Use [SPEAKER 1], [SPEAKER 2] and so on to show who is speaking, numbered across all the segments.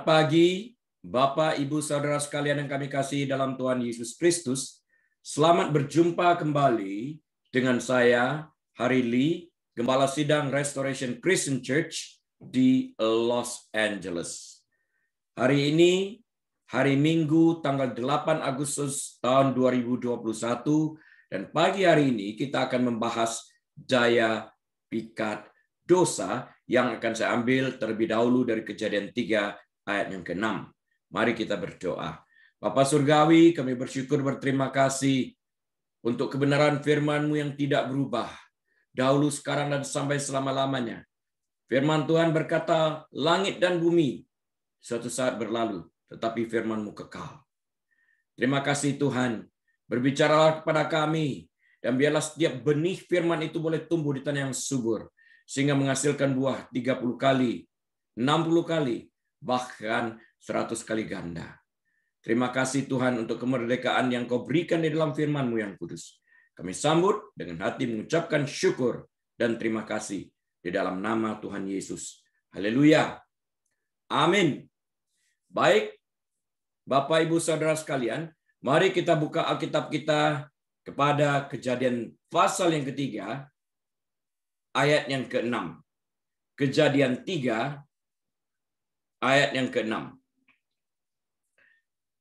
[SPEAKER 1] Selamat pagi, Bapak, Ibu, Saudara sekalian yang kami kasih dalam Tuhan Yesus Kristus. Selamat berjumpa kembali dengan saya, Hari Lee, Gembala Sidang Restoration Christian Church di Los Angeles. Hari ini, hari Minggu, tanggal 8 Agustus tahun 2021, dan pagi hari ini kita akan membahas daya pikat dosa yang akan saya ambil terlebih dahulu dari Kejadian 3 ayat yang ke-6. Mari kita berdoa. Bapa Surgawi, kami bersyukur berterima kasih untuk kebenaran firman-Mu yang tidak berubah, dahulu, sekarang, dan sampai selama-lamanya. Firman Tuhan berkata, langit dan bumi suatu saat berlalu, tetapi firman-Mu kekal. Terima kasih Tuhan, berbicaralah kepada kami, dan biarlah setiap benih firman itu boleh tumbuh di tanah yang subur, sehingga menghasilkan buah 30 kali, 60 kali, bahkan 100 kali ganda. Terima kasih Tuhan untuk kemerdekaan yang Kau berikan di dalam firman-Mu yang kudus. Kami sambut dengan hati mengucapkan syukur dan terima kasih di dalam nama Tuhan Yesus. Haleluya. Amin. Baik, Bapak, Ibu, Saudara sekalian, mari kita buka Alkitab kita kepada Kejadian pasal yang ketiga, ayat yang ke-6. Kejadian 3, ayat yang ke-6.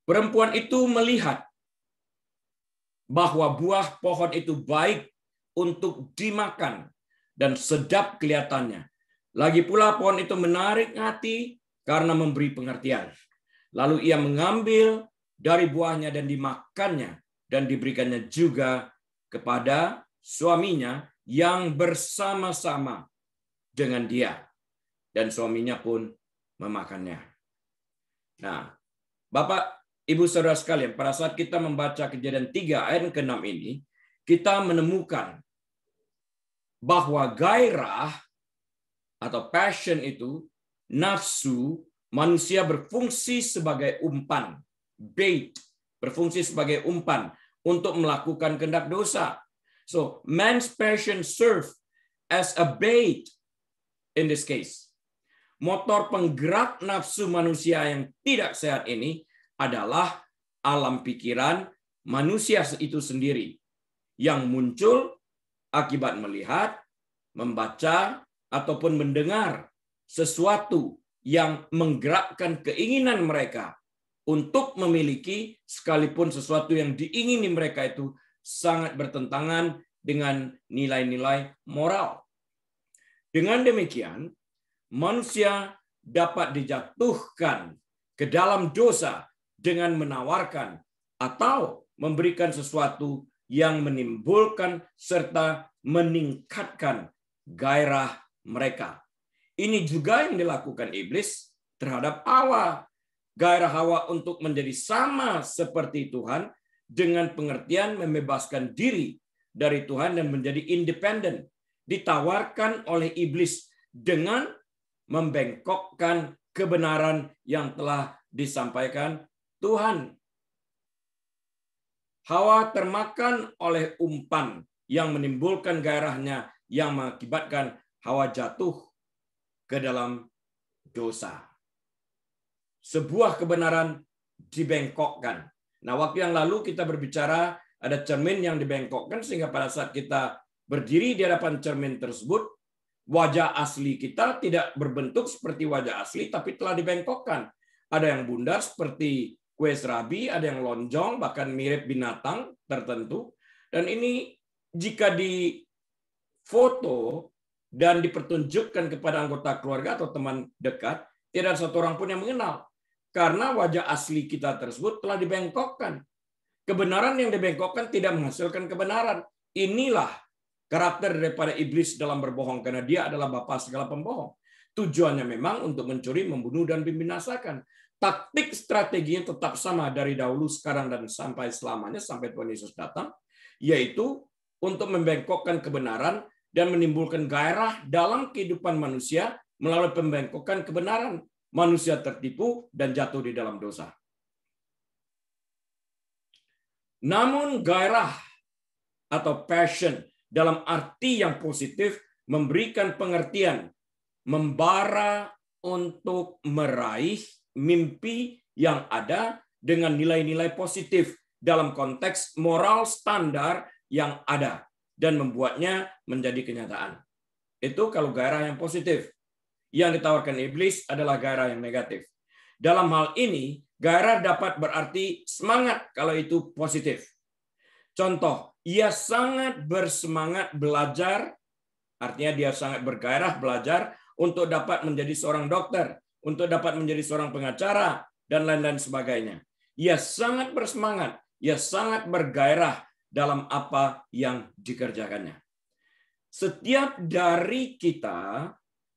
[SPEAKER 1] Perempuan itu melihat bahwa buah pohon itu baik untuk dimakan dan sedap kelihatannya. Lagi pula pohon itu menarik hati karena memberi pengertian. Lalu ia mengambil dari buahnya dan dimakannya dan diberikannya juga kepada suaminya yang bersama-sama dengan dia. Dan suaminya pun memakannya. Nah, Bapak, Ibu, Saudara sekalian, pada saat kita membaca Kejadian 3 ayat ke-6 ini, kita menemukan bahwa gairah atau passion itu, nafsu, manusia berfungsi sebagai umpan, bait, berfungsi sebagai umpan untuk melakukan kehendak dosa. So, man's passion serve as a bait in this case. Motor penggerak nafsu manusia yang tidak sehat ini adalah alam pikiran manusia itu sendiri yang muncul akibat melihat, membaca, ataupun mendengar sesuatu yang menggerakkan keinginan mereka untuk memiliki, sekalipun sesuatu yang diingini mereka itu sangat bertentangan dengan nilai-nilai moral. Dengan demikian, manusia dapat dijatuhkan ke dalam dosa dengan menawarkan atau memberikan sesuatu yang menimbulkan serta meningkatkan gairah mereka. Ini juga yang dilakukan iblis terhadap Hawa. Gairah Hawa untuk menjadi sama seperti Tuhan dengan pengertian membebaskan diri dari Tuhan dan menjadi independen. Ditawarkan oleh iblis dengan membengkokkan kebenaran yang telah disampaikan Tuhan. Hawa termakan oleh umpan yang menimbulkan gairahnya yang mengakibatkan Hawa jatuh ke dalam dosa. Sebuah kebenaran dibengkokkan. Nah, waktu yang lalu kita berbicara ada cermin yang dibengkokkan sehingga pada saat kita berdiri di hadapan cermin tersebut, wajah asli kita tidak berbentuk seperti wajah asli, tapi telah dibengkokkan. Ada yang bundar seperti kue serabi, ada yang lonjong, bahkan mirip binatang tertentu. Dan ini jika difoto dan dipertunjukkan kepada anggota keluarga atau teman dekat, tidak ada satu orang pun yang mengenal. Karena wajah asli kita tersebut telah dibengkokkan. Kebenaran yang dibengkokkan tidak menghasilkan kebenaran. Inilah karakter daripada iblis dalam berbohong, karena dia adalah bapa segala pembohong. Tujuannya memang untuk mencuri, membunuh, dan membinasakan. Taktik strateginya tetap sama dari dahulu, sekarang, dan sampai selamanya, sampai Tuhan Yesus datang, yaitu untuk membengkokkan kebenaran dan menimbulkan gairah dalam kehidupan manusia melalui pembengkokan kebenaran. Manusia tertipu dan jatuh di dalam dosa. Namun gairah atau passion dalam arti yang positif memberikan pengertian, membara untuk meraih mimpi yang ada dengan nilai-nilai positif dalam konteks moral standar yang ada dan membuatnya menjadi kenyataan. Itu kalau gairah yang positif. Yang ditawarkan iblis adalah gairah yang negatif. Dalam hal ini, gairah dapat berarti semangat kalau itu positif. Contoh, ia sangat bersemangat belajar, artinya dia sangat bergairah belajar untuk dapat menjadi seorang dokter, untuk dapat menjadi seorang pengacara, dan lain-lain sebagainya. Ia sangat bersemangat, ia sangat bergairah dalam apa yang dikerjakannya. Setiap dari kita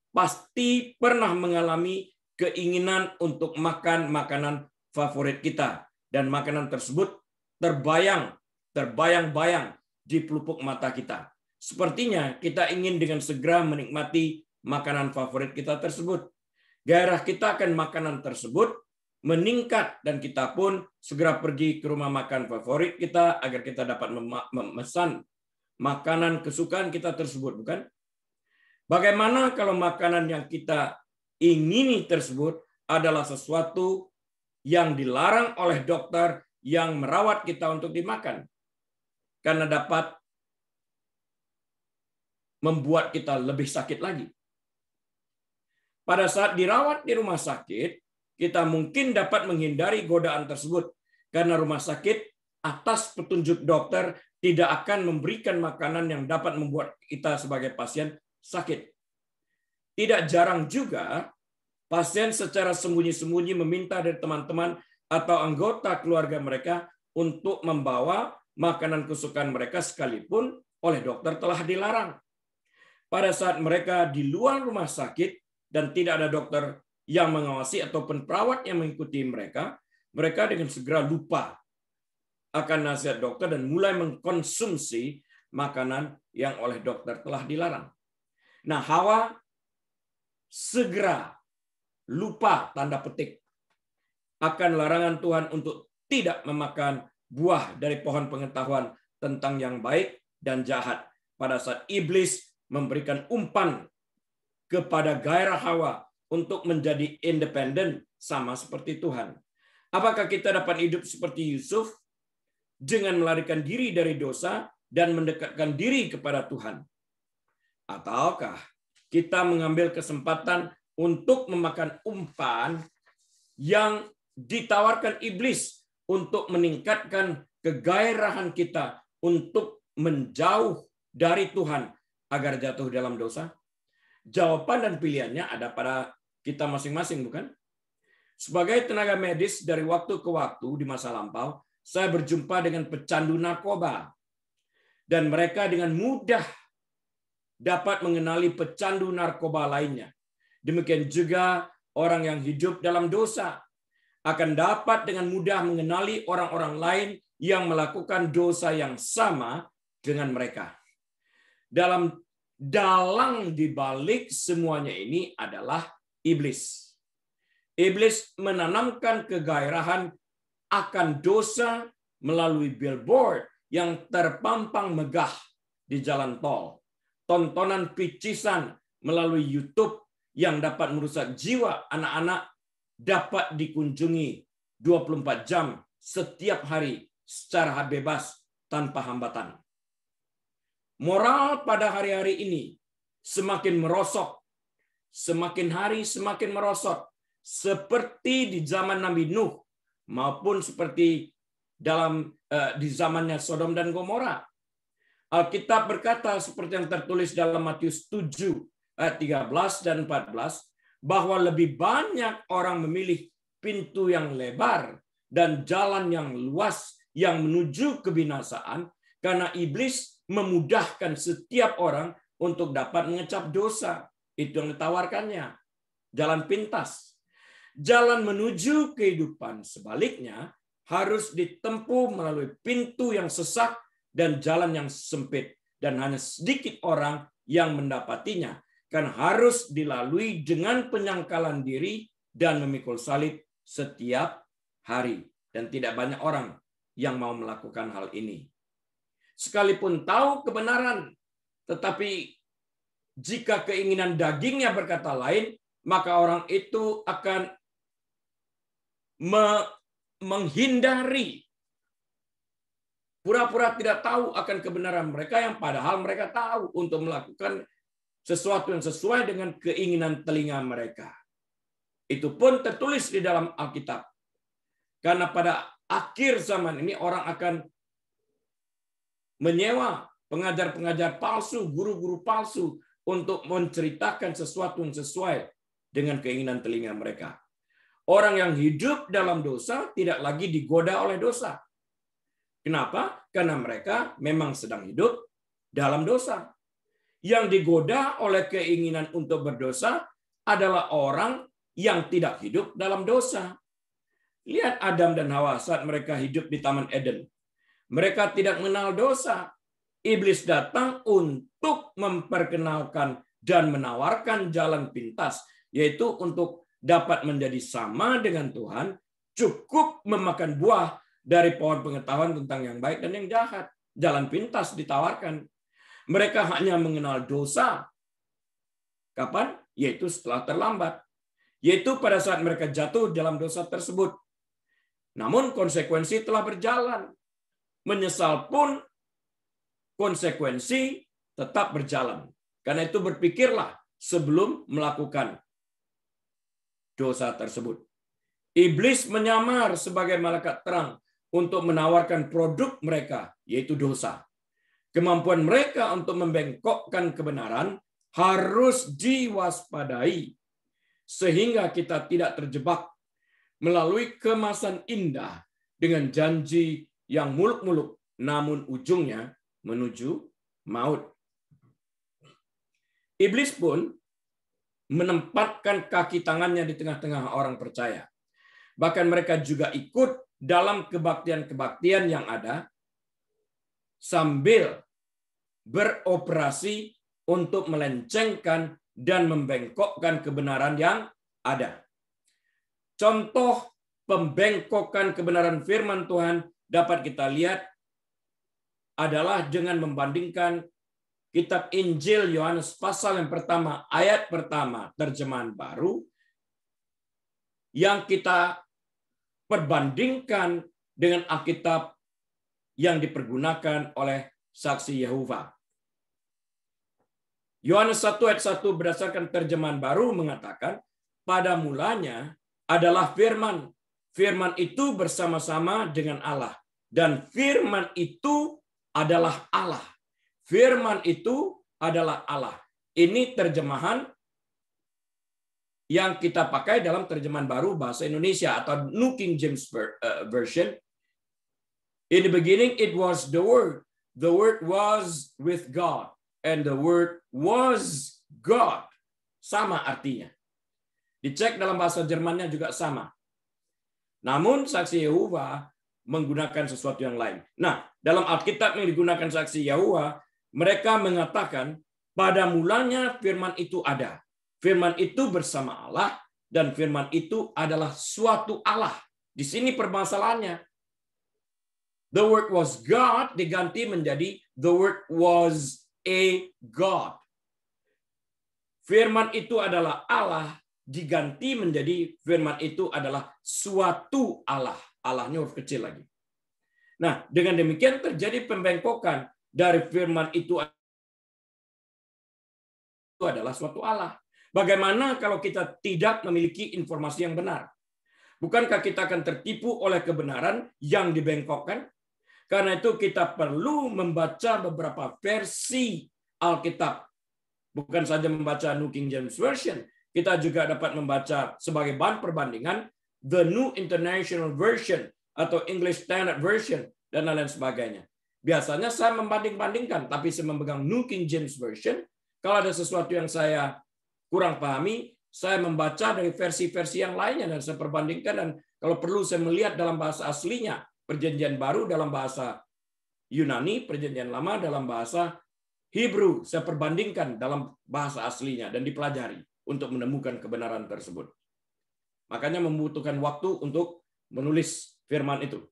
[SPEAKER 1] pasti pernah mengalami keinginan untuk makan makanan favorit kita. Dan makanan tersebut terbayang-bayang di pelupuk mata kita. Sepertinya kita ingin dengan segera menikmati makanan favorit kita tersebut. Gairah kita akan makanan tersebut meningkat dan kita pun segera pergi ke rumah makan favorit kita agar kita dapat memesan makanan kesukaan kita tersebut, bukan? Bagaimana kalau makanan yang kita ingini tersebut adalah sesuatu yang dilarang oleh dokter yang merawat kita untuk dimakan? Karena dapat membuat kita lebih sakit lagi. Pada saat dirawat di rumah sakit, kita mungkin dapat menghindari godaan tersebut karena rumah sakit atas petunjuk dokter tidak akan memberikan makanan yang dapat membuat kita sebagai pasien sakit. Tidak jarang juga pasien secara sembunyi-sembunyi meminta dari teman-teman atau anggota keluarga mereka untuk membawa makanan kesukaan mereka sekalipun oleh dokter telah dilarang. Pada saat mereka di luar rumah sakit dan tidak ada dokter yang mengawasi ataupun perawat yang mengikuti mereka, mereka dengan segera lupa akan nasihat dokter dan mulai mengkonsumsi makanan yang oleh dokter telah dilarang. Nah, Hawa segera lupa tanda petik akan larangan Tuhan untuk tidak memakan buah dari pohon pengetahuan tentang yang baik dan jahat pada saat iblis memberikan umpan kepada gairah Hawa untuk menjadi independen sama seperti Tuhan. Apakah kita dapat hidup seperti Yusuf dengan melarikan diri dari dosa dan mendekatkan diri kepada Tuhan? Ataukah kita mengambil kesempatan untuk memakan umpan yang ditawarkan iblis untuk meningkatkan kegairahan kita untuk menjauh dari Tuhan agar jatuh dalam dosa? Jawaban dan pilihannya ada pada kita masing-masing, bukan? Sebagai tenaga medis dari waktu ke waktu di masa lampau, saya berjumpa dengan pecandu narkoba. Dan mereka dengan mudah dapat mengenali pecandu narkoba lainnya. Demikian juga orang yang hidup dalam dosa akan dapat dengan mudah mengenali orang-orang lain yang melakukan dosa yang sama dengan mereka. Dalang di balik semuanya ini adalah iblis. Iblis menanamkan kegairahan akan dosa melalui billboard yang terpampang megah di jalan tol. Tontonan picisan melalui YouTube yang dapat merusak jiwa anak-anak dapat dikunjungi 24 jam setiap hari secara bebas tanpa hambatan. Moral pada hari-hari ini semakin merosot, semakin hari semakin merosot, seperti di zaman Nabi Nuh maupun seperti di zamannya Sodom dan Gomora. Alkitab berkata seperti yang tertulis dalam Matius 7 ayat 13 dan 14 bahwa lebih banyak orang memilih pintu yang lebar dan jalan yang luas yang menuju kebinasaan karena iblis memudahkan setiap orang untuk dapat mengecap dosa. Itu yang ditawarkannya. Jalan pintas. Jalan menuju kehidupan sebaliknya harus ditempuh melalui pintu yang sesak dan jalan yang sempit. Dan hanya sedikit orang yang mendapatinya. Kan harus dilalui dengan penyangkalan diri dan memikul salib setiap hari. Dan tidak banyak orang yang mau melakukan hal ini. Sekalipun tahu kebenaran, tetapi jika keinginan dagingnya berkata lain, maka orang itu akan menghindari, pura-pura tidak tahu akan kebenaran mereka yang padahal mereka tahu untuk melakukan sesuatu yang sesuai dengan keinginan telinga mereka. Itu pun tertulis di dalam Alkitab. Karena pada akhir zaman ini orang akan menyewa pengajar-pengajar palsu, guru-guru palsu untuk menceritakan sesuatu yang sesuai dengan keinginan telinga mereka. Orang yang hidup dalam dosa tidak lagi digoda oleh dosa. Kenapa? Karena mereka memang sedang hidup dalam dosa. Yang digoda oleh keinginan untuk berdosa adalah orang yang tidak hidup dalam dosa. Lihat Adam dan Hawa saat mereka hidup di Taman Eden. Mereka tidak mengenal dosa. Iblis datang untuk memperkenalkan dan menawarkan jalan pintas, yaitu untuk dapat menjadi sama dengan Tuhan, cukup memakan buah dari pohon pengetahuan tentang yang baik dan yang jahat. Jalan pintas ditawarkan. Mereka hanya mengenal dosa. Kapan? Yaitu setelah terlambat. Yaitu pada saat mereka jatuh dalam dosa tersebut. Namun konsekuensi telah berjalan. Menyesal pun konsekuensi tetap berjalan. Karena itu berpikirlah sebelum melakukan dosa tersebut. Iblis menyamar sebagai malaikat terang untuk menawarkan produk mereka, yaitu dosa. Kemampuan mereka untuk membengkokkan kebenaran harus diwaspadai, sehingga kita tidak terjebak melalui kemasan indah dengan janji yang muluk-muluk, namun ujungnya menuju maut. Iblis pun menempatkan kaki tangannya di tengah-tengah orang percaya. Bahkan mereka juga ikut dalam kebaktian-kebaktian yang ada sambil beroperasi untuk melencengkan dan membengkokkan kebenaran yang ada. Contoh pembengkokan kebenaran firman Tuhan dapat kita lihat adalah dengan membandingkan kitab Injil Yohanes pasal yang pertama, ayat pertama, terjemahan baru, yang kita perbandingkan dengan Alkitab yang dipergunakan oleh saksi Yehova. Yohanes 1 ayat 1 berdasarkan terjemahan baru mengatakan, pada mulanya adalah firman. Firman itu bersama-sama dengan Allah. Dan firman itu adalah Allah. Firman itu adalah Allah. Ini terjemahan yang kita pakai dalam terjemahan baru bahasa Indonesia atau New King James Version. In the beginning it was the Word. The Word was with God. And the Word was God. Sama artinya. Dicek dalam bahasa Jermannya juga sama. Namun saksi Yehova menggunakan sesuatu yang lain. Nah, dalam Alkitab yang digunakan saksi Yehova, mereka mengatakan pada mulanya firman itu ada. Firman itu bersama Allah dan firman itu adalah suatu Allah. Di sini permasalahannya. The word was God diganti menjadi the word was a God. Firman itu adalah Allah diganti menjadi firman itu adalah suatu Allah. Allahnya huruf kecil lagi. Nah, dengan demikian terjadi pembengkokan dari firman itu adalah suatu Allah. Bagaimana kalau kita tidak memiliki informasi yang benar? Bukankah kita akan tertipu oleh kebenaran yang dibengkokkan? Karena itu kita perlu membaca beberapa versi Alkitab. Bukan saja membaca New King James Version, kita juga dapat membaca sebagai bahan perbandingan the New International Version atau English Standard Version dan lain sebagainya. Biasanya saya membanding-bandingkan, tapi saya memegang New King James Version. Kalau ada sesuatu yang saya kurang pahami, saya membaca dari versi-versi yang lainnya dan saya perbandingkan, dan kalau perlu saya melihat dalam bahasa aslinya, Perjanjian Baru dalam bahasa Yunani, Perjanjian Lama dalam bahasa Hebrew, saya perbandingkan dalam bahasa aslinya dan dipelajari untuk menemukan kebenaran tersebut. Makanya membutuhkan waktu untuk menulis firman itu.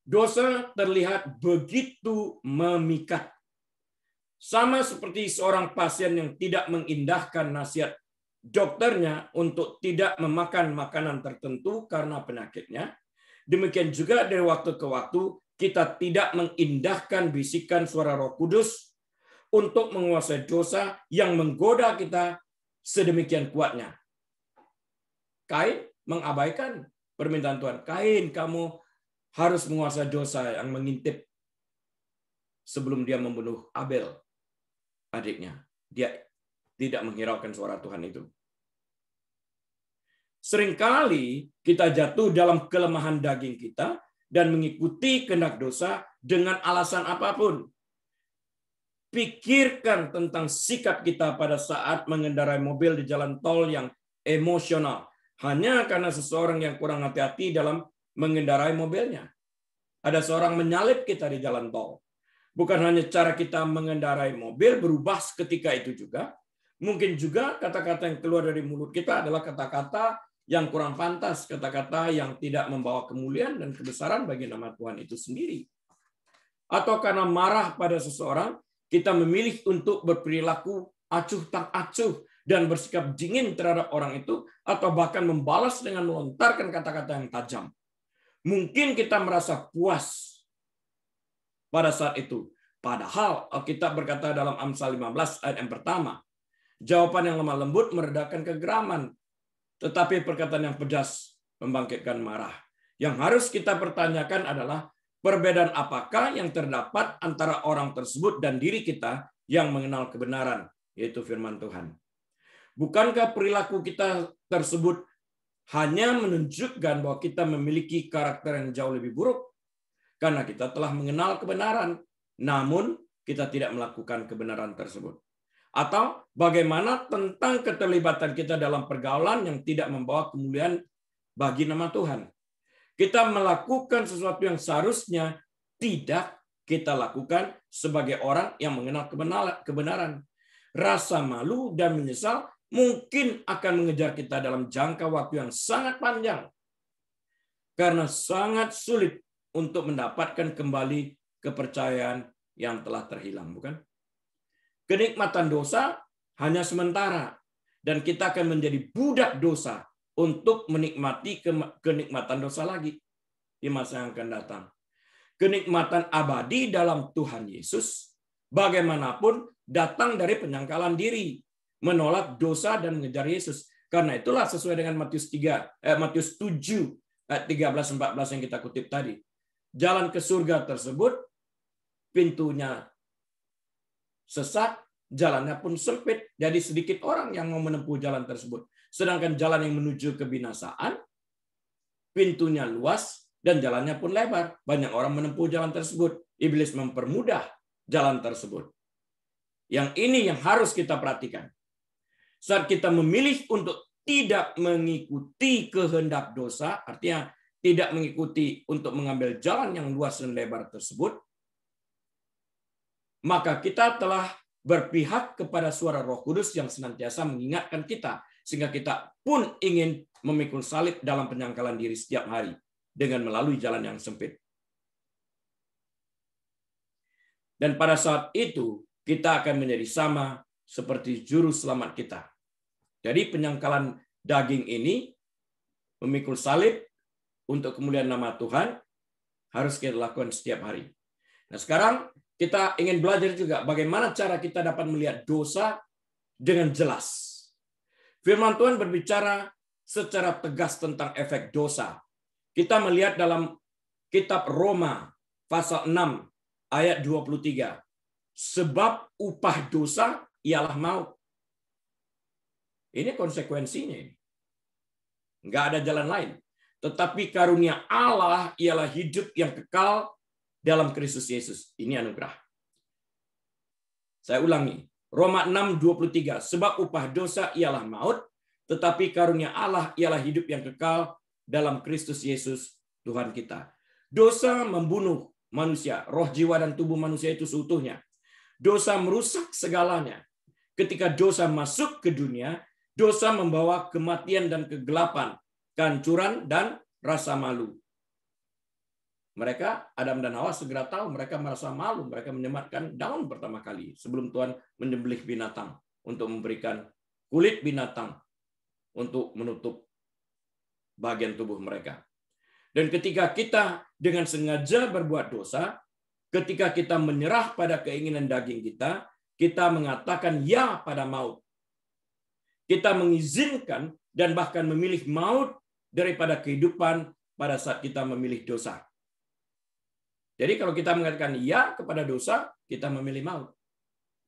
[SPEAKER 1] Dosa terlihat begitu memikat. Sama seperti seorang pasien yang tidak mengindahkan nasihat dokternya untuk tidak memakan makanan tertentu karena penyakitnya. Demikian juga dari waktu ke waktu kita tidak mengindahkan bisikan suara Roh Kudus untuk menguasai dosa yang menggoda kita sedemikian kuatnya. Kain mengabaikan permintaan Tuhan. Kain, kamu harus menguasai dosa yang mengintip sebelum dia membunuh Abel, adiknya. Dia tidak menghiraukan suara Tuhan itu. Seringkali kita jatuh dalam kelemahan daging kita dan mengikuti kehendak dosa dengan alasan apapun. Pikirkan tentang sikap kita pada saat mengendarai mobil di jalan tol yang emosional. Hanya karena seseorang yang kurang hati-hati dalam mengendarai mobilnya. Ada seorang menyalip kita di jalan tol. Bukan hanya cara kita mengendarai mobil berubah ketika itu juga. Mungkin juga kata-kata yang keluar dari mulut kita adalah kata-kata yang kurang pantas. Kata-kata yang tidak membawa kemuliaan dan kebesaran bagi nama Tuhan itu sendiri. Atau karena marah pada seseorang, kita memilih untuk berperilaku acuh tak acuh dan bersikap dingin terhadap orang itu, atau bahkan membalas dengan melontarkan kata-kata yang tajam. Mungkin kita merasa puas pada saat itu. Padahal Alkitab berkata dalam Amsal 15 ayat yang pertama, jawaban yang lemah lembut meredakan kegeraman, tetapi perkataan yang pedas membangkitkan marah. Yang harus kita pertanyakan adalah perbedaan apakah yang terdapat antara orang tersebut dan diri kita yang mengenal kebenaran, yaitu firman Tuhan. Bukankah perilaku kita tersebut hanya menunjukkan bahwa kita memiliki karakter yang jauh lebih buruk? Karena kita telah mengenal kebenaran, namun kita tidak melakukan kebenaran tersebut. Atau bagaimana tentang keterlibatan kita dalam pergaulan yang tidak membawa kemuliaan bagi nama Tuhan? Kita melakukan sesuatu yang seharusnya tidak kita lakukan sebagai orang yang mengenal kebenaran. Rasa malu dan menyesal mungkin akan mengejar kita dalam jangka waktu yang sangat panjang. Karena sangat sulit untuk mendapatkan kembali kepercayaan yang telah terhilang, bukan? Kenikmatan dosa hanya sementara, dan kita akan menjadi budak dosa untuk menikmati kenikmatan dosa lagi di masa yang akan datang. Kenikmatan abadi dalam Tuhan Yesus bagaimanapun datang dari penyangkalan diri, menolak dosa dan mengejar Yesus. Karena itulah sesuai dengan Matius 7 ayat 13-14 yang kita kutip tadi. Jalan ke surga tersebut pintunya sesat, jalannya pun sempit, jadi sedikit orang yang mau menempuh jalan tersebut. Sedangkan jalan yang menuju kebinasaan pintunya luas dan jalannya pun lebar. Banyak orang menempuh jalan tersebut. Iblis mempermudah jalan tersebut. Yang ini yang harus kita perhatikan. Saat kita memilih untuk tidak mengikuti kehendak dosa, artinya tidak mengikuti untuk mengambil jalan yang luas dan lebar tersebut, maka kita telah berpihak kepada suara Roh Kudus yang senantiasa mengingatkan kita, sehingga kita pun ingin memikul salib dalam penyangkalan diri setiap hari dengan melalui jalan yang sempit. Dan pada saat itu, kita akan menjadi sama seperti juru selamat kita. Jadi penyangkalan daging ini, memikul salib untuk kemuliaan nama Tuhan, harus kita lakukan setiap hari. Nah sekarang kita ingin belajar juga bagaimana cara kita dapat melihat dosa dengan jelas. Firman Tuhan berbicara secara tegas tentang efek dosa. Kita melihat dalam kitab Roma pasal 6 ayat 23. Sebab upah dosa ialah maut. Ini konsekuensinya. Nggak ada jalan lain. Tetapi karunia Allah ialah hidup yang kekal dalam Kristus Yesus. Ini anugerah. Saya ulangi. Roma 6:23. Sebab upah dosa ialah maut, tetapi karunia Allah ialah hidup yang kekal dalam Kristus Yesus Tuhan kita. Dosa membunuh manusia, roh, jiwa, dan tubuh manusia itu seutuhnya. Dosa merusak segalanya. Ketika dosa masuk ke dunia, dosa membawa kematian dan kegelapan, kehancuran dan rasa malu. Mereka, Adam dan Hawa, segera tahu mereka merasa malu. Mereka menyematkan daun pertama kali sebelum Tuhan menyembelih binatang untuk memberikan kulit binatang untuk menutup bagian tubuh mereka. Dan ketika kita dengan sengaja berbuat dosa, ketika kita menyerah pada keinginan daging kita, kita mengatakan ya pada maut. Kita mengizinkan dan bahkan memilih maut daripada kehidupan pada saat kita memilih dosa. Jadi kalau kita mengatakan ya kepada dosa, kita memilih maut.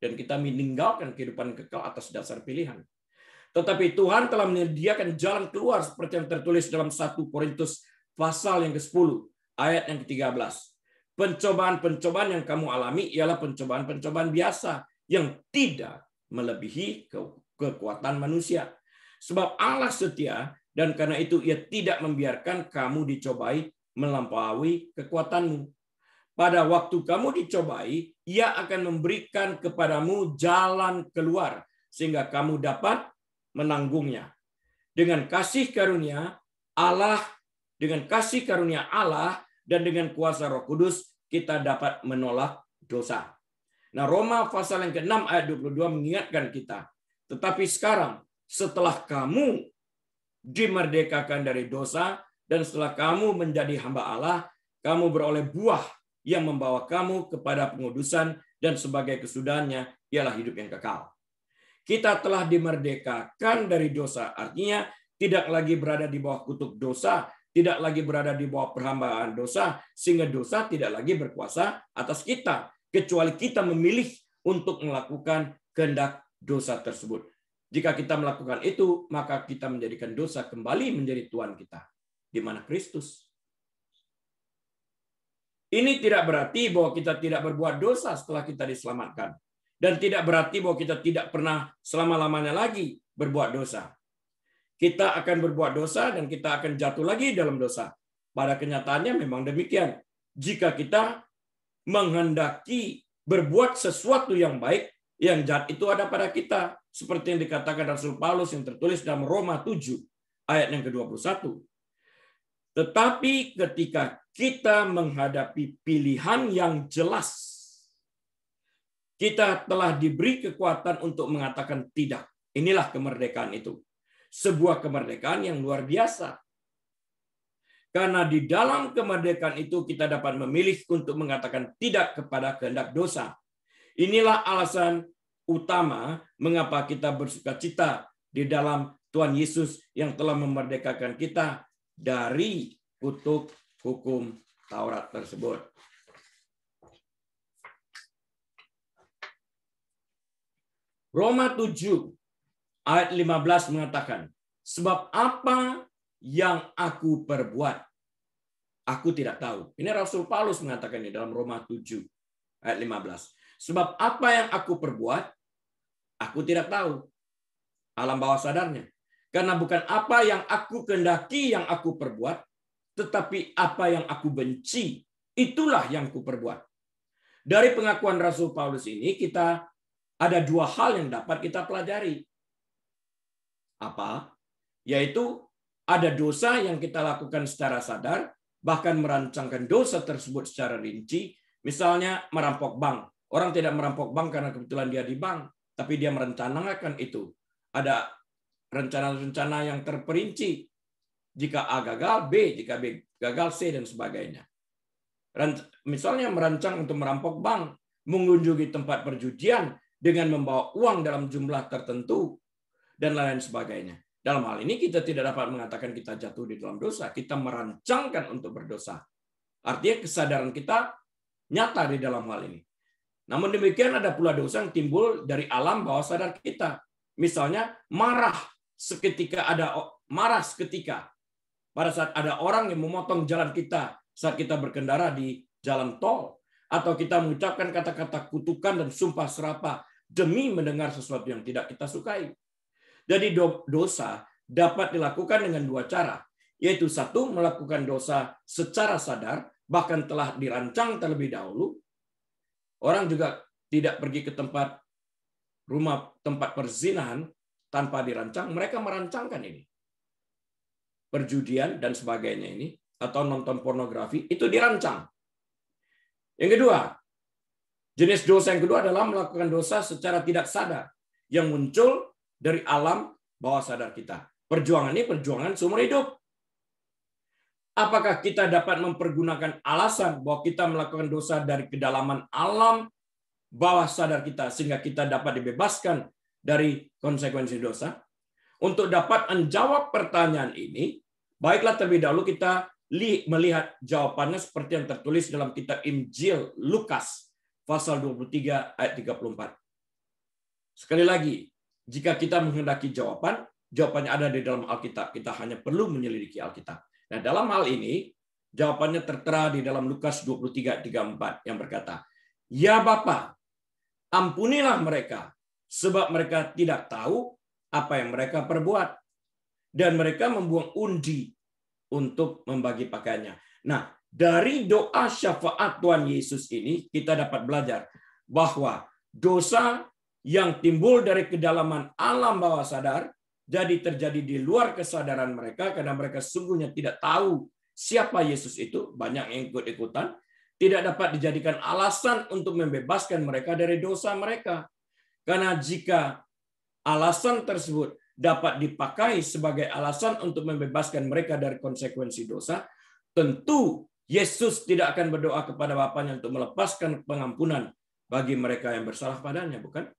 [SPEAKER 1] Dan kita meninggalkan kehidupan kekal atas dasar pilihan. Tetapi Tuhan telah menyediakan jalan keluar seperti yang tertulis dalam 1 Korintus pasal yang ke-10, ayat yang ke-13. Pencobaan-pencobaan yang kamu alami ialah pencobaan-pencobaan biasa yang tidak melebihi kekuatan manusia. Sebab Allah setia dan karena itu Ia tidak membiarkan kamu dicobai melampaui kekuatanmu. Pada waktu kamu dicobai, Ia akan memberikan kepadamu jalan keluar sehingga kamu dapat menanggungnya. Dengan kasih karunia Allah dan dengan kuasa Roh Kudus kita dapat menolak dosa. Nah, Roma pasal yang ke-6 ayat 22 mengingatkan kita, tetapi sekarang setelah kamu dimerdekakan dari dosa dan setelah kamu menjadi hamba Allah, kamu beroleh buah yang membawa kamu kepada pengudusan dan sebagai kesudahannya ialah hidup yang kekal. Kita telah dimerdekakan dari dosa, artinya tidak lagi berada di bawah kutuk dosa, tidak lagi berada di bawah perhambaan dosa, sehingga dosa tidak lagi berkuasa atas kita, kecuali kita memilih untuk melakukan kehendak dosa tersebut. Jika kita melakukan itu, maka kita menjadikan dosa kembali menjadi Tuhan kita, di mana Kristus. Ini tidak berarti bahwa kita tidak berbuat dosa setelah kita diselamatkan. Dan tidak berarti bahwa kita tidak pernah selama-lamanya lagi berbuat dosa. Kita akan berbuat dosa dan kita akan jatuh lagi dalam dosa. Pada kenyataannya memang demikian. Jika kita menghendaki berbuat sesuatu yang baik, yang jahat itu ada pada kita. Seperti yang dikatakan Rasul Paulus yang tertulis dalam Roma 7 ayat yang ke-21. Tetapi ketika kita menghadapi pilihan yang jelas, kita telah diberi kekuatan untuk mengatakan tidak. Inilah kemerdekaan itu. Sebuah kemerdekaan yang luar biasa. Karena di dalam kemerdekaan itu kita dapat memilih untuk mengatakan tidak kepada kehendak dosa. Inilah alasan utama mengapa kita bersukacita di dalam Tuhan Yesus yang telah memerdekakan kita dari kutuk hukum Taurat tersebut. Roma 7 ayat 15 mengatakan, sebab apa yang aku perbuat, aku tidak tahu. Ini Rasul Paulus mengatakan di dalam Roma 7 ayat 15. Sebab apa yang aku perbuat, aku tidak tahu. Alam bawah sadarnya. Karena bukan apa yang aku kehendaki yang aku perbuat, tetapi apa yang aku benci, itulah yang aku perbuat. Dari pengakuan Rasul Paulus ini, kita ada dua hal yang dapat kita pelajari. Apa? Yaitu ada dosa yang kita lakukan secara sadar, bahkan merancangkan dosa tersebut secara rinci. Misalnya merampok bank. Orang tidak merampok bank karena kebetulan dia di bank, tapi dia merencanakan itu. Ada rencana-rencana yang terperinci. Jika A gagal, B. Jika B gagal, C, dan sebagainya. Misalnya merancang untuk merampok bank, mengunjungi tempat perjudian dengan membawa uang dalam jumlah tertentu, dan lain sebagainya. Dalam hal ini kita tidak dapat mengatakan kita jatuh di dalam dosa. Kita merancangkan untuk berdosa. Artinya kesadaran kita nyata di dalam hal ini. Namun demikian ada pula dosa yang timbul dari alam bawah sadar kita. Misalnya marah seketika pada saat ada orang yang memotong jalan kita saat kita berkendara di jalan tol, atau kita mengucapkan kata-kata kutukan dan sumpah serapah demi mendengar sesuatu yang tidak kita sukai. Jadi dosa dapat dilakukan dengan dua cara, yaitu satu, melakukan dosa secara sadar, bahkan telah dirancang terlebih dahulu. Orang juga tidak pergi ke tempat perzinahan tanpa dirancang, mereka merancangkan ini. Perjudian dan sebagainya ini, atau nonton pornografi, itu dirancang. Yang kedua, jenis dosa yang kedua adalah melakukan dosa secara tidak sadar, yang muncul dari alam bawah sadar kita. Perjuangan ini perjuangan seumur hidup. Apakah kita dapat mempergunakan alasan bahwa kita melakukan dosa dari kedalaman alam bawah sadar kita sehingga kita dapat dibebaskan dari konsekuensi dosa? Untuk dapat menjawab pertanyaan ini, baiklah terlebih dahulu kita melihat jawabannya seperti yang tertulis dalam kitab Injil Lukas pasal 23 ayat 34. Sekali lagi, jika kita menghendaki jawabannya ada di dalam Alkitab. Kita hanya perlu menyelidiki Alkitab. Nah, dalam hal ini, jawabannya tertera di dalam Lukas 23:34 yang berkata, "Ya Bapa, ampunilah mereka, sebab mereka tidak tahu apa yang mereka perbuat." Dan mereka membuang undi untuk membagi pakaiannya. Nah, dari doa syafaat Tuhan Yesus ini, kita dapat belajar bahwa dosa yang timbul dari kedalaman alam bawah sadar, jadi terjadi di luar kesadaran mereka karena mereka sungguhnya tidak tahu siapa Yesus itu, banyak yang ikut-ikutan, tidak dapat dijadikan alasan untuk membebaskan mereka dari dosa mereka. Karena jika alasan tersebut dapat dipakai sebagai alasan untuk membebaskan mereka dari konsekuensi dosa, tentu Yesus tidak akan berdoa kepada Bapanya untuk melepaskan pengampunan bagi mereka yang bersalah padanya, bukan?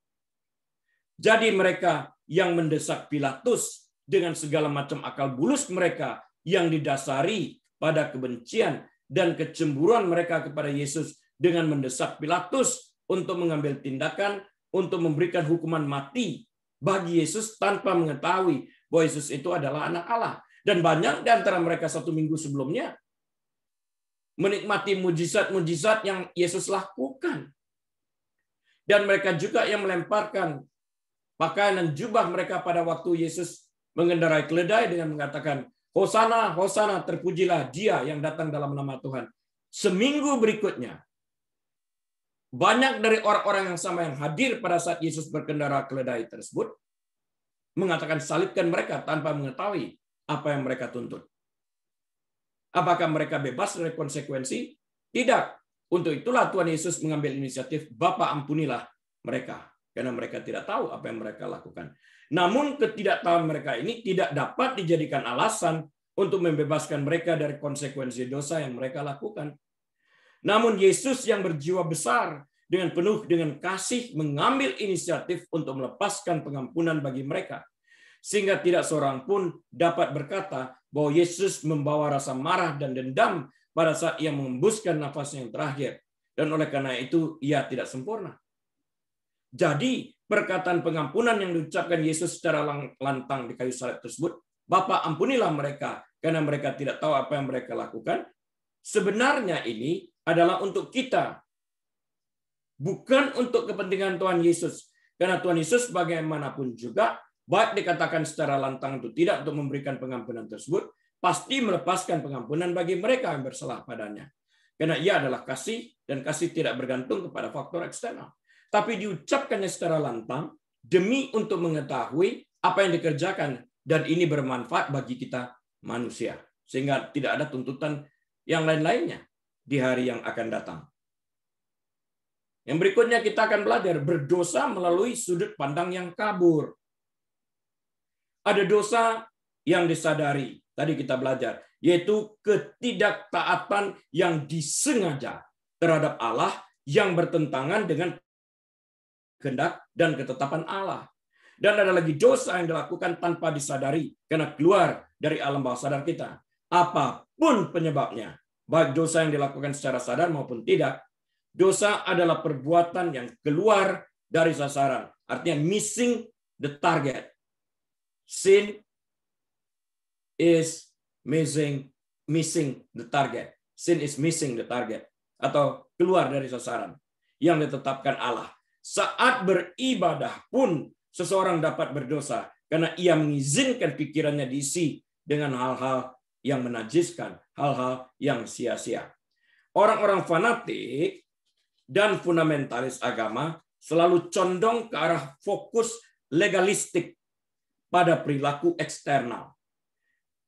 [SPEAKER 1] Jadi mereka yang mendesak Pilatus dengan segala macam akal bulus mereka yang didasari pada kebencian dan kecemburuan mereka kepada Yesus dengan mendesak Pilatus untuk mengambil tindakan untuk memberikan hukuman mati bagi Yesus tanpa mengetahui bahwa Yesus itu adalah anak Allah. Dan banyak di antara mereka 1 minggu sebelumnya menikmati mujizat-mujizat yang Yesus lakukan. Dan mereka juga yang melemparkan pakaian dan jubah mereka pada waktu Yesus mengendarai keledai dengan mengatakan, "Hosana, Hosana, terpujilah dia yang datang dalam nama Tuhan." Seminggu berikutnya, banyak dari orang-orang yang sama yang hadir pada saat Yesus berkendara keledai tersebut mengatakan salibkan mereka tanpa mengetahui apa yang mereka tuntut. Apakah mereka bebas dari konsekuensi? Tidak. Untuk itulah Tuhan Yesus mengambil inisiatif, "Bapa, ampunilah mereka." Karena mereka tidak tahu apa yang mereka lakukan. Namun ketidaktahuan mereka ini tidak dapat dijadikan alasan untuk membebaskan mereka dari konsekuensi dosa yang mereka lakukan. Namun Yesus yang berjiwa besar dengan penuh dengan kasih mengambil inisiatif untuk melepaskan pengampunan bagi mereka. Sehingga tidak seorang pun dapat berkata bahwa Yesus membawa rasa marah dan dendam pada saat ia mengembuskan nafasnya yang terakhir. Dan oleh karena itu ia tidak sempurna. Jadi perkataan pengampunan yang diucapkan Yesus secara lantang di kayu salib tersebut, "Bapa, ampunilah mereka karena mereka tidak tahu apa yang mereka lakukan." Sebenarnya ini adalah untuk kita, bukan untuk kepentingan Tuhan Yesus. Karena Tuhan Yesus bagaimanapun juga, baik dikatakan secara lantang itu tidak untuk memberikan pengampunan tersebut, pasti melepaskan pengampunan bagi mereka yang bersalah padanya. Karena ia adalah kasih, dan kasih tidak bergantung kepada faktor eksternal. Tapi diucapkannya secara lantang demi untuk mengetahui apa yang dikerjakan, dan ini bermanfaat bagi kita manusia. Sehingga tidak ada tuntutan yang lain-lainnya di hari yang akan datang. Yang berikutnya kita akan belajar berdosa melalui sudut pandang yang kabur. Ada dosa yang disadari, tadi kita belajar, yaitu ketidaktaatan yang disengaja terhadap Allah yang bertentangan dengan kehendak dan ketetapan Allah. Dan ada lagi dosa yang dilakukan tanpa disadari karena keluar dari alam bawah sadar kita. Apapun penyebabnya, baik dosa yang dilakukan secara sadar maupun tidak, dosa adalah perbuatan yang keluar dari sasaran. Artinya missing the target. Sin is missing the target. Sin is missing the target. Atau keluar dari sasaran yang ditetapkan Allah. Saat beribadah pun seseorang dapat berdosa karena ia mengizinkan pikirannya diisi dengan hal-hal yang menajiskan, hal-hal yang sia-sia. Orang-orang fanatik dan fundamentalis agama selalu condong ke arah fokus legalistik pada perilaku eksternal.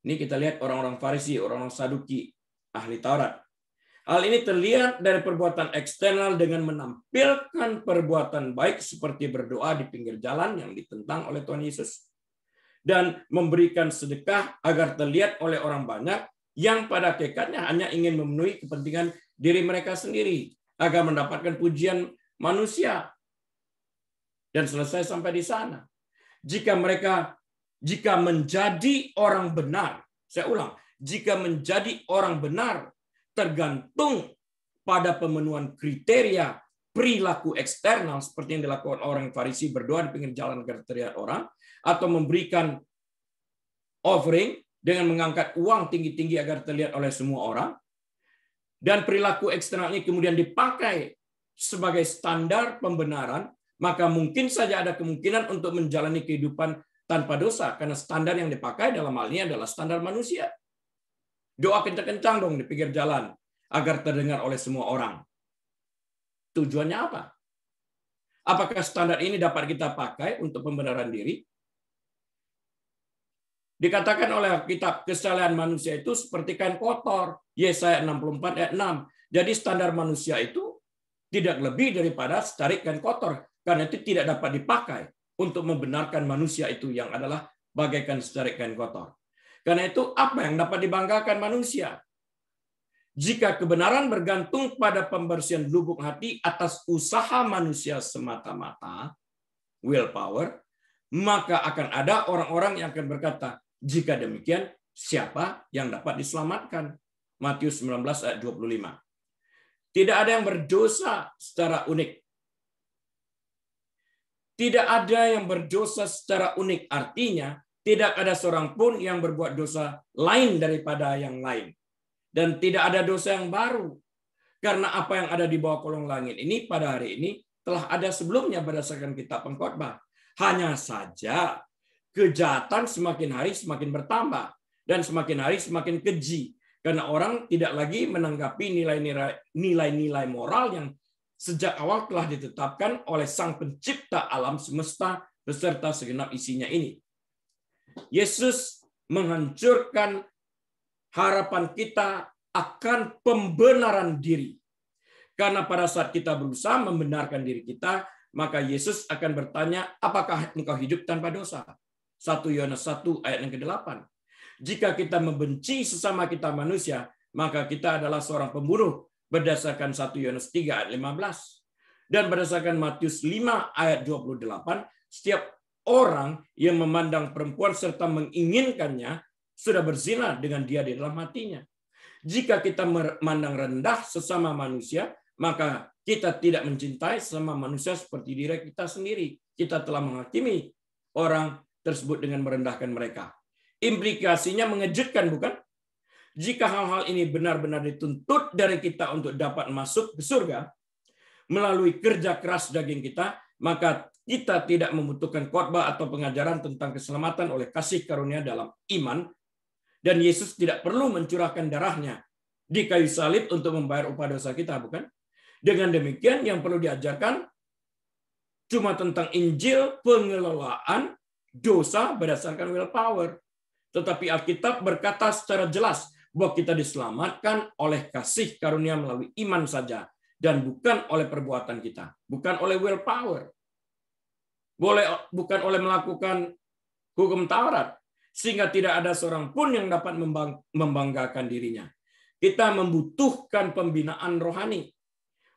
[SPEAKER 1] Ini kita lihat orang-orang Farisi, orang-orang Saduki, ahli Taurat. Hal ini terlihat dari perbuatan eksternal dengan menampilkan perbuatan baik seperti berdoa di pinggir jalan yang ditentang oleh Tuhan Yesus. dan memberikan sedekah agar terlihat oleh orang banyak yang pada hakikatnya hanya ingin memenuhi kepentingan diri mereka sendiri agar mendapatkan pujian manusia. Dan selesai sampai di sana. Jika menjadi orang benar, saya ulang, jika menjadi orang benar tergantung pada pemenuhan kriteria perilaku eksternal seperti yang dilakukan orang Farisi berdoa di pinggir jalan agar terlihat orang, atau memberikan offering dengan mengangkat uang tinggi-tinggi agar terlihat oleh semua orang, dan perilaku eksternal ini kemudian dipakai sebagai standar pembenaran, maka mungkin saja ada kemungkinan untuk menjalani kehidupan tanpa dosa, karena standar yang dipakai dalam hal ini adalah standar manusia. Doa kencang-kencang dong di pinggir jalan agar terdengar oleh semua orang. Tujuannya apa? Apakah standar ini dapat kita pakai untuk pembenaran diri? Dikatakan oleh kitab kesalahan manusia itu seperti kain kotor. Yesaya 64 ayat 6. Jadi standar manusia itu tidak lebih daripada setarik kain kotor. Karena itu tidak dapat dipakai untuk membenarkan manusia itu yang adalah bagaikan setarik kain kotor. Karena itu apa yang dapat dibanggakan manusia? Jika kebenaran bergantung pada pembersihan lubuk hati atas usaha manusia semata-mata, willpower, maka akan ada orang-orang yang akan berkata, jika demikian, siapa yang dapat diselamatkan? Matius 19 ayat 25. Tidak ada yang berdosa secara unik. Tidak ada yang berdosa secara unik. Artinya, tidak ada seorang pun yang berbuat dosa lain daripada yang lain. Dan tidak ada dosa yang baru. Karena apa yang ada di bawah kolong langit ini pada hari ini telah ada sebelumnya berdasarkan kitab Pengkhotbah. Hanya saja kejahatan semakin hari semakin bertambah dan semakin hari semakin keji karena orang tidak lagi menanggapi nilai-nilai moral yang sejak awal telah ditetapkan oleh Sang Pencipta alam semesta beserta segenap isinya ini. Yesus menghancurkan harapan kita akan pembenaran diri. Karena pada saat kita berusaha membenarkan diri kita, maka Yesus akan bertanya, apakah engkau hidup tanpa dosa? 1 Yohanes 1 ayat yang ke-8. Jika kita membenci sesama kita manusia, maka kita adalah seorang pembunuh berdasarkan 1 Yohanes 3 ayat 15. Dan berdasarkan Matius 5 ayat 28, setiap orang yang memandang perempuan serta menginginkannya sudah berzina dengan dia di dalam hatinya. Jika kita memandang rendah sesama manusia, maka kita tidak mencintai sesama manusia seperti diri kita sendiri. Kita telah menghakimi orang tersebut dengan merendahkan mereka. Implikasinya mengejutkan, bukan? Jika hal-hal ini benar-benar dituntut dari kita untuk dapat masuk ke surga melalui kerja keras daging kita, maka kita tidak membutuhkan khotbah atau pengajaran tentang keselamatan oleh kasih karunia dalam iman, dan Yesus tidak perlu mencurahkan darahnya di kayu salib untuk membayar upah dosa kita, bukan? Dengan demikian yang perlu diajarkan cuma tentang Injil pengelolaan dosa berdasarkan willpower. Tetapi Alkitab berkata secara jelas bahwa kita diselamatkan oleh kasih karunia melalui iman saja dan bukan oleh perbuatan kita, bukan oleh willpower. Bukan oleh melakukan hukum Taurat, sehingga tidak ada seorang pun yang dapat membanggakan dirinya. Kita membutuhkan pembinaan rohani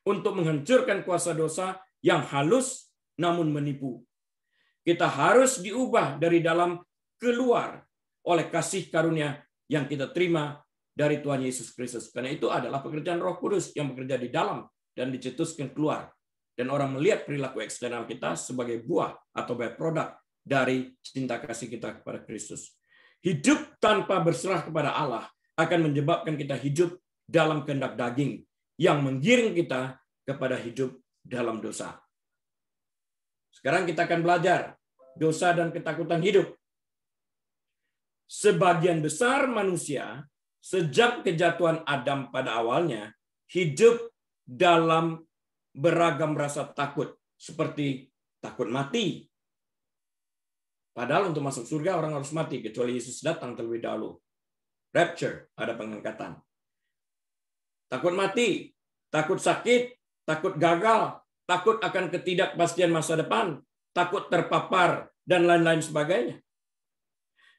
[SPEAKER 1] untuk menghancurkan kuasa dosa yang halus namun menipu. Kita harus diubah dari dalam keluar oleh kasih karunia yang kita terima dari Tuhan Yesus Kristus. Karena itu adalah pekerjaan Roh Kudus yang bekerja di dalam dan dicetuskan keluar. Dan orang melihat perilaku eksternal kita sebagai buah atau byproduct dari cinta kasih kita kepada Kristus. Hidup tanpa berserah kepada Allah akan menyebabkan kita hidup dalam kehendak daging yang menggiring kita kepada hidup dalam dosa. Sekarang kita akan belajar dosa dan ketakutan hidup. Sebagian besar manusia sejak kejatuhan Adam pada awalnya hidup dalam beragam rasa takut, seperti takut mati. Padahal untuk masuk surga orang harus mati, kecuali Yesus datang terlebih dahulu. Rapture, ada pengangkatan. Takut mati, takut sakit, takut gagal, takut akan ketidakpastian masa depan, takut terpapar, dan lain-lain sebagainya.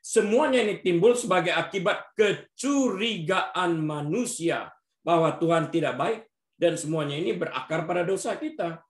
[SPEAKER 1] Semuanya ini timbul sebagai akibat kecurigaan manusia bahwa Tuhan tidak baik, dan semuanya ini berakar pada dosa kita.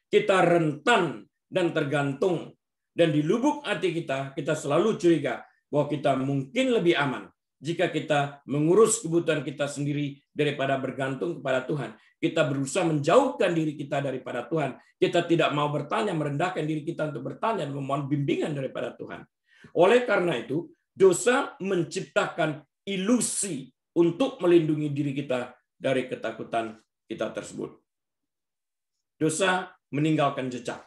[SPEAKER 1] Kita rentan dan tergantung, dan di lubuk hati kita selalu curiga bahwa kita mungkin lebih aman jika kita mengurus kebutuhan kita sendiri daripada bergantung kepada Tuhan. Kita berusaha menjauhkan diri kita daripada Tuhan. Kita tidak mau bertanya, merendahkan diri kita untuk bertanya dan memohon bimbingan daripada Tuhan. Oleh karena itu, dosa menciptakan ilusi untuk melindungi diri kita dari ketakutan kita tersebut. Dosa meninggalkan jejak.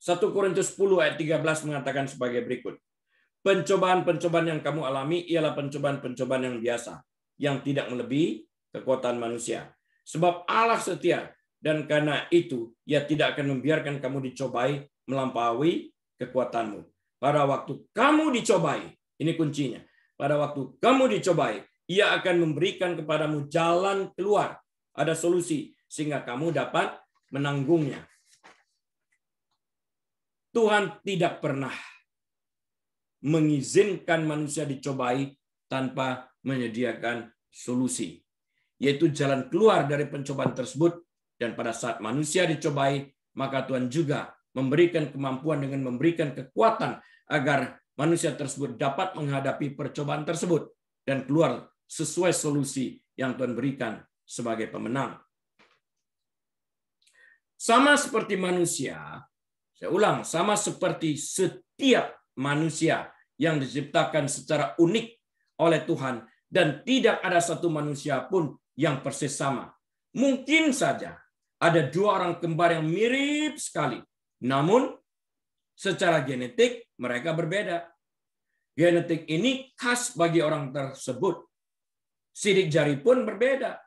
[SPEAKER 1] 1 Korintus 10 ayat 13 mengatakan sebagai berikut. Pencobaan-pencobaan yang kamu alami ialah pencobaan-pencobaan yang biasa, yang tidak melebihi kekuatan manusia. Sebab Allah setia, dan karena itu Ia tidak akan membiarkan kamu dicobai melampaui kekuatanmu. Pada waktu kamu dicobai, ini kuncinya. Pada waktu kamu dicobai, Ia akan memberikan kepadamu jalan keluar. Ada solusi, sehingga kamu dapat menanggungnya. Tuhan tidak pernah mengizinkan manusia dicobai tanpa menyediakan solusi, yaitu jalan keluar dari pencobaan tersebut. Dan pada saat manusia dicobai, maka Tuhan juga memberikan kemampuan dengan memberikan kekuatan agar manusia tersebut dapat menghadapi percobaan tersebut dan keluar sesuai solusi yang Tuhan berikan sebagai pemenang. Sama seperti manusia, saya ulang, sama seperti setiap manusia yang diciptakan secara unik oleh Tuhan, dan tidak ada satu manusia pun yang persis sama. Mungkin saja ada dua orang kembar yang mirip sekali, namun secara genetik mereka berbeda. Genetik ini khas bagi orang tersebut. Sidik jari pun berbeda.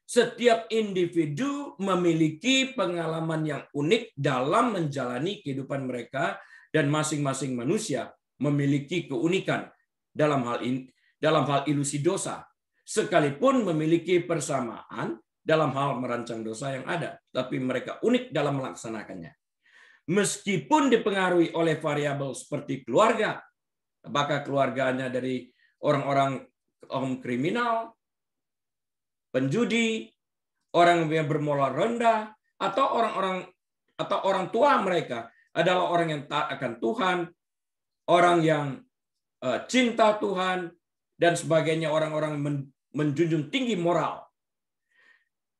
[SPEAKER 1] Setiap individu memiliki pengalaman yang unik dalam menjalani kehidupan mereka, dan masing-masing manusia memiliki keunikan dalam hal ilusi dosa, sekalipun memiliki persamaan dalam hal merancang dosa yang ada, tapi mereka unik dalam melaksanakannya. Meskipun dipengaruhi oleh variabel seperti keluarga, apakah keluarganya dari orang-orang kriminal, penjudi, orang yang bermoral rendah, atau orang tua mereka adalah orang yang taat akan Tuhan, orang yang cinta Tuhan, dan sebagainya, orang-orang menjunjung tinggi moral.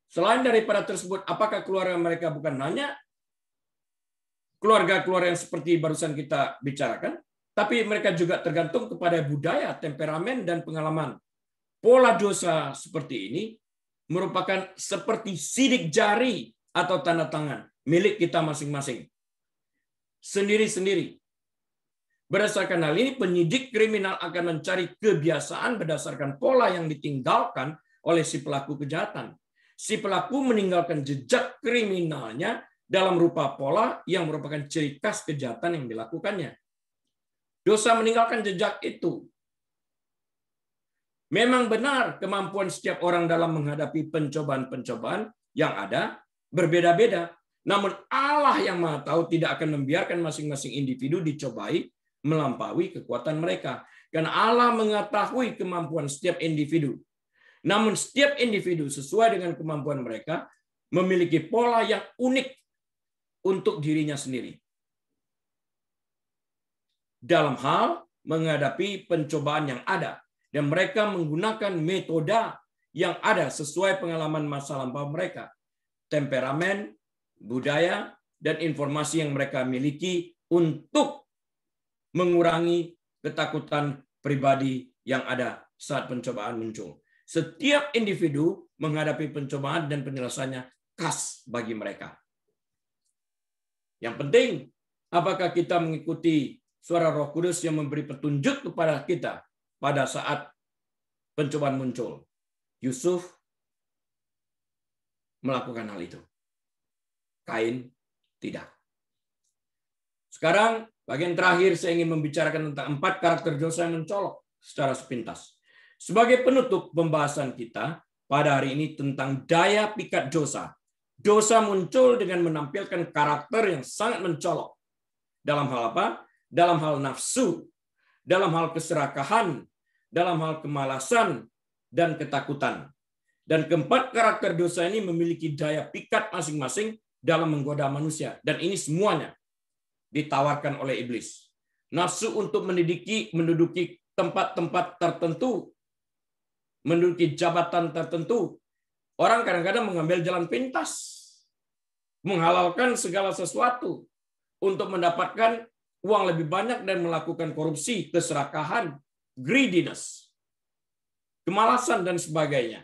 [SPEAKER 1] Selain daripada tersebut, apakah keluarga mereka bukan hanya keluarga-keluarga yang seperti barusan kita bicarakan, tapi mereka juga tergantung kepada budaya, temperamen, dan pengalaman. Pola dosa seperti ini merupakan seperti sidik jari atau tanda tangan milik kita masing-masing. Sendiri-sendiri. Berdasarkan hal ini, penyidik kriminal akan mencari kebiasaan berdasarkan pola yang ditinggalkan oleh si pelaku kejahatan. Si pelaku meninggalkan jejak kriminalnya dalam rupa pola yang merupakan ciri khas kejahatan yang dilakukannya. Dosa meninggalkan jejak itu. Memang benar kemampuan setiap orang dalam menghadapi pencobaan-pencobaan yang ada berbeda-beda. Namun Allah yang Maha Tahu tidak akan membiarkan masing-masing individu dicobai melampaui kekuatan mereka. Karena Allah mengetahui kemampuan setiap individu. Namun setiap individu sesuai dengan kemampuan mereka memiliki pola yang unik untuk dirinya sendiri. Dalam hal menghadapi pencobaan yang ada. Dan mereka menggunakan metode yang ada sesuai pengalaman masa lampau mereka. Temperamen, budaya, dan informasi yang mereka miliki untuk mengurangi ketakutan pribadi yang ada saat pencobaan muncul. Setiap individu menghadapi pencobaan dan penyelesaiannya khas bagi mereka. Yang penting, apakah kita mengikuti suara Roh Kudus yang memberi petunjuk kepada kita pada saat pencobaan muncul? Yusuf melakukan hal itu. Kain tidak. Sekarang, bagian terakhir saya ingin membicarakan tentang 4 karakter dosa yang mencolok secara sepintas. Sebagai penutup pembahasan kita pada hari ini tentang daya pikat dosa. Dosa muncul dengan menampilkan karakter yang sangat mencolok. Dalam hal apa? Dalam hal nafsu. dalam hal keserakahan, dalam hal kemalasan, dan ketakutan. Dan keempat karakter dosa ini memiliki daya pikat masing-masing dalam menggoda manusia. Dan ini semuanya ditawarkan oleh iblis. Nafsu untuk menduduki tempat-tempat tertentu, menduduki jabatan tertentu. Orang kadang-kadang mengambil jalan pintas, menghalalkan segala sesuatu untuk mendapatkan uang lebih banyak dan melakukan korupsi, keserakahan, greediness, kemalasan, dan sebagainya.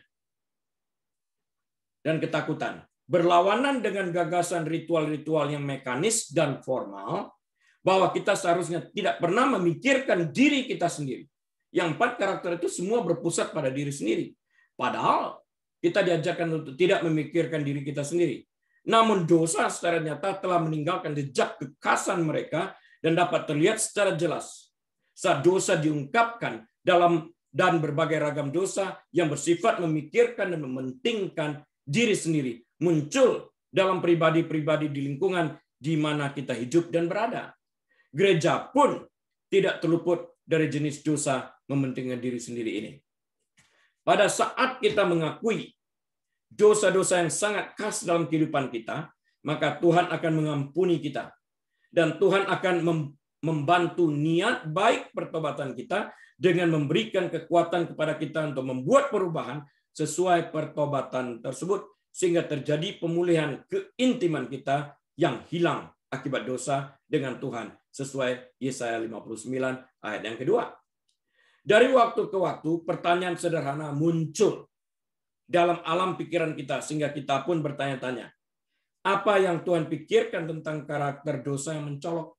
[SPEAKER 1] Dan ketakutan. Berlawanan dengan gagasan ritual-ritual yang mekanis dan formal, bahwa kita seharusnya tidak pernah memikirkan diri kita sendiri. Yang 4 karakter itu semua berpusat pada diri sendiri. Padahal kita diajarkan untuk tidak memikirkan diri kita sendiri. Namun dosa secara nyata telah meninggalkan jejak kekasan mereka dan dapat terlihat secara jelas. Saat dosa diungkapkan dan berbagai ragam dosa yang bersifat memikirkan dan mementingkan diri sendiri muncul dalam pribadi-pribadi di lingkungan di mana kita hidup dan berada. Gereja pun tidak terluput dari jenis dosa mementingkan diri sendiri ini. Pada saat kita mengakui dosa-dosa yang sangat khas dalam kehidupan kita, maka Tuhan akan mengampuni kita. Dan Tuhan akan membantu niat baik pertobatan kita dengan memberikan kekuatan kepada kita untuk membuat perubahan sesuai pertobatan tersebut, sehingga terjadi pemulihan keintiman kita yang hilang akibat dosa dengan Tuhan, sesuai Yesaya 59 ayat yang kedua. Dari waktu ke waktu, pertanyaan sederhana muncul dalam alam pikiran kita, sehingga kita pun bertanya-tanya, apa yang Tuhan pikirkan tentang karakter dosa yang mencolok?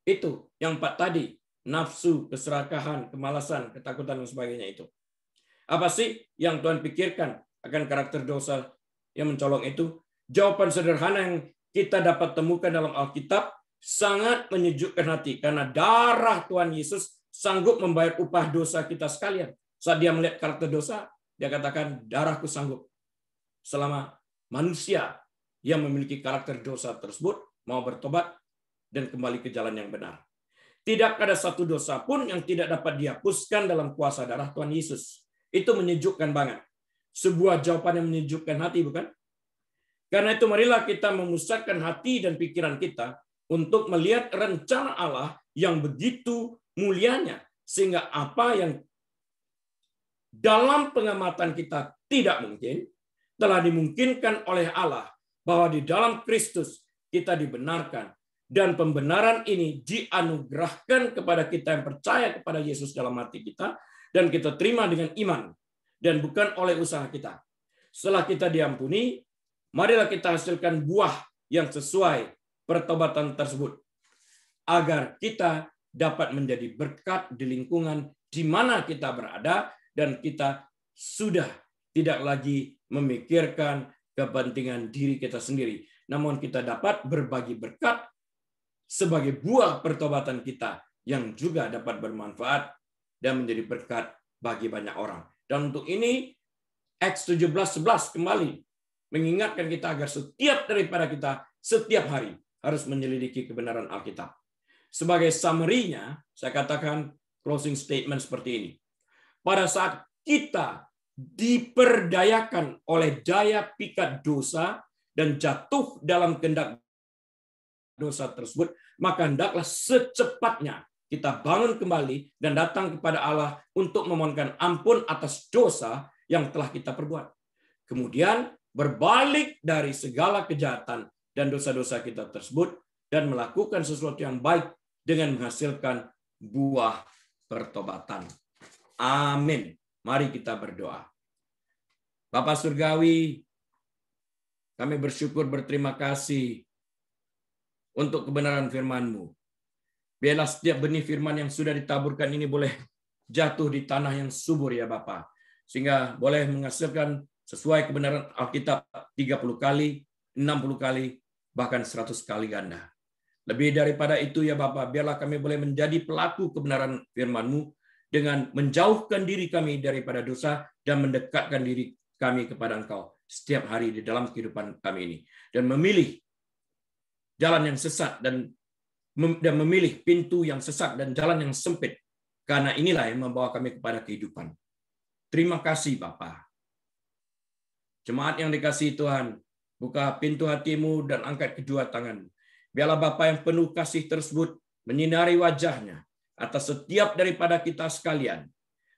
[SPEAKER 1] Itu yang 4 tadi, nafsu, keserakahan, kemalasan, ketakutan, dan sebagainya itu. Apa sih yang Tuhan pikirkan akan karakter dosa yang mencolok itu? Jawaban sederhana yang kita dapat temukan dalam Alkitab sangat menyejukkan hati, karena darah Tuhan Yesus sanggup membayar upah dosa kita sekalian. Saat dia melihat karakter dosa, dia katakan, darahku sanggup. Selama manusia yang memiliki karakter dosa tersebut mau bertobat dan kembali ke jalan yang benar. Tidak ada satu dosa pun yang tidak dapat dihapuskan dalam kuasa darah Tuhan Yesus. Itu menyejukkan banget. Sebuah jawaban yang menyejukkan hati, bukan? Karena itu marilah kita memusatkan hati dan pikiran kita untuk melihat rencana Allah yang begitu mulianya, sehingga apa yang dalam pengamatan kita tidak mungkin, telah dimungkinkan oleh Allah, bahwa di dalam Kristus kita dibenarkan, dan pembenaran ini dianugerahkan kepada kita yang percaya kepada Yesus dalam hati kita, dan kita terima dengan iman, dan bukan oleh usaha kita. Setelah kita diampuni, marilah kita hasilkan buah yang sesuai pertobatan tersebut, agar kita dapat menjadi berkat di lingkungan di mana kita berada, dan kita sudah tidak lagi memikirkan kepentingan diri kita sendiri, namun kita dapat berbagi berkat sebagai buah pertobatan kita yang juga dapat bermanfaat dan menjadi berkat bagi banyak orang. Dan untuk ini, Acts 17:11 kembali mengingatkan kita agar setiap daripada kita setiap hari harus menyelidiki kebenaran Alkitab. Sebagai summary-nya, saya katakan closing statement seperti ini. Pada saat kita diperdayakan oleh daya pikat dosa dan jatuh dalam kehendak dosa tersebut, maka hendaklah secepatnya kita bangun kembali dan datang kepada Allah untuk memohonkan ampun atas dosa yang telah kita perbuat. Kemudian berbalik dari segala kejahatan dan dosa-dosa kita tersebut dan melakukan sesuatu yang baik dengan menghasilkan buah pertobatan. Amin. Mari kita berdoa. Bapa Surgawi, kami bersyukur, berterima kasih untuk kebenaran firman-Mu. Biarlah setiap benih firman yang sudah ditaburkan ini boleh jatuh di tanah yang subur ya Bapa, sehingga boleh menghasilkan sesuai kebenaran Alkitab 30 kali, 60 kali, bahkan 100 kali ganda. Lebih daripada itu ya Bapa, biarlah kami boleh menjadi pelaku kebenaran firman-Mu dengan menjauhkan diri kami daripada dosa dan mendekatkan diri kami kepada Engkau setiap hari di dalam kehidupan kami ini, dan memilih jalan yang sesat dan memilih pintu yang sesat dan jalan yang sempit, karena inilah yang membawa kami kepada kehidupan. Terima kasih Bapa. Jemaat yang dikasihi Tuhan, buka pintu hatimu dan angkat kedua tanganmu. Biarlah Bapa yang penuh kasih tersebut menyinari wajahnya atas setiap daripada kita sekalian.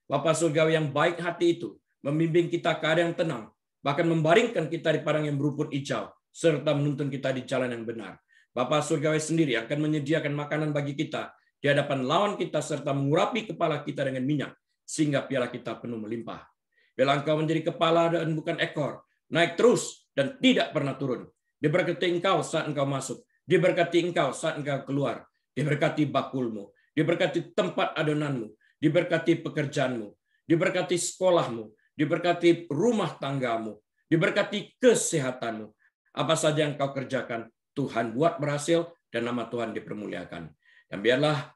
[SPEAKER 1] Bapa surgawi yang baik hati itu membimbing kita ke arah yang tenang, bahkan membaringkan kita di padang yang berumput hijau, serta menuntun kita di jalan yang benar. Bapa surgawi sendiri akan menyediakan makanan bagi kita di hadapan lawan kita, serta mengurapi kepala kita dengan minyak, sehingga piala kita penuh melimpah. Bila Engkau menjadi kepala dan bukan ekor, naik terus dan tidak pernah turun. Diberkati Engkau saat Engkau masuk, diberkati Engkau saat Engkau keluar, diberkati bakulmu, diberkati tempat adonanmu, diberkati pekerjaanmu, diberkati sekolahmu, diberkati rumah tanggamu, diberkati kesehatanmu. Apa saja yang Kau kerjakan, Tuhan buat berhasil dan nama Tuhan dipermuliakan. Dan biarlah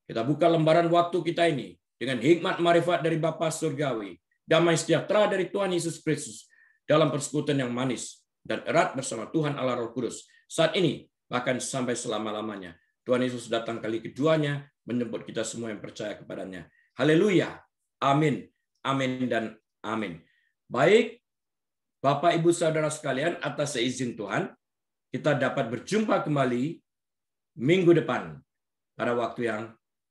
[SPEAKER 1] kita buka lembaran waktu kita ini dengan hikmat marifat dari Bapa Surgawi, damai sejahtera dari Tuhan Yesus Kristus, dalam persekutuan yang manis dan erat bersama Tuhan Allah Roh Kudus, saat ini bahkan sampai selama-lamanya. Tuhan Yesus datang kali keduanya, menjemput kita semua yang percaya kepadanya. Haleluya. Amin. Amin dan amin. Baik, Bapak, Ibu, Saudara sekalian, atas seizin Tuhan, kita dapat berjumpa kembali minggu depan pada waktu yang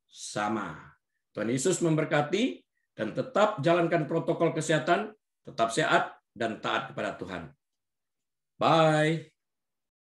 [SPEAKER 1] sama. Tuhan Yesus memberkati dan tetap jalankan protokol kesehatan, tetap sehat dan taat kepada Tuhan. Bye.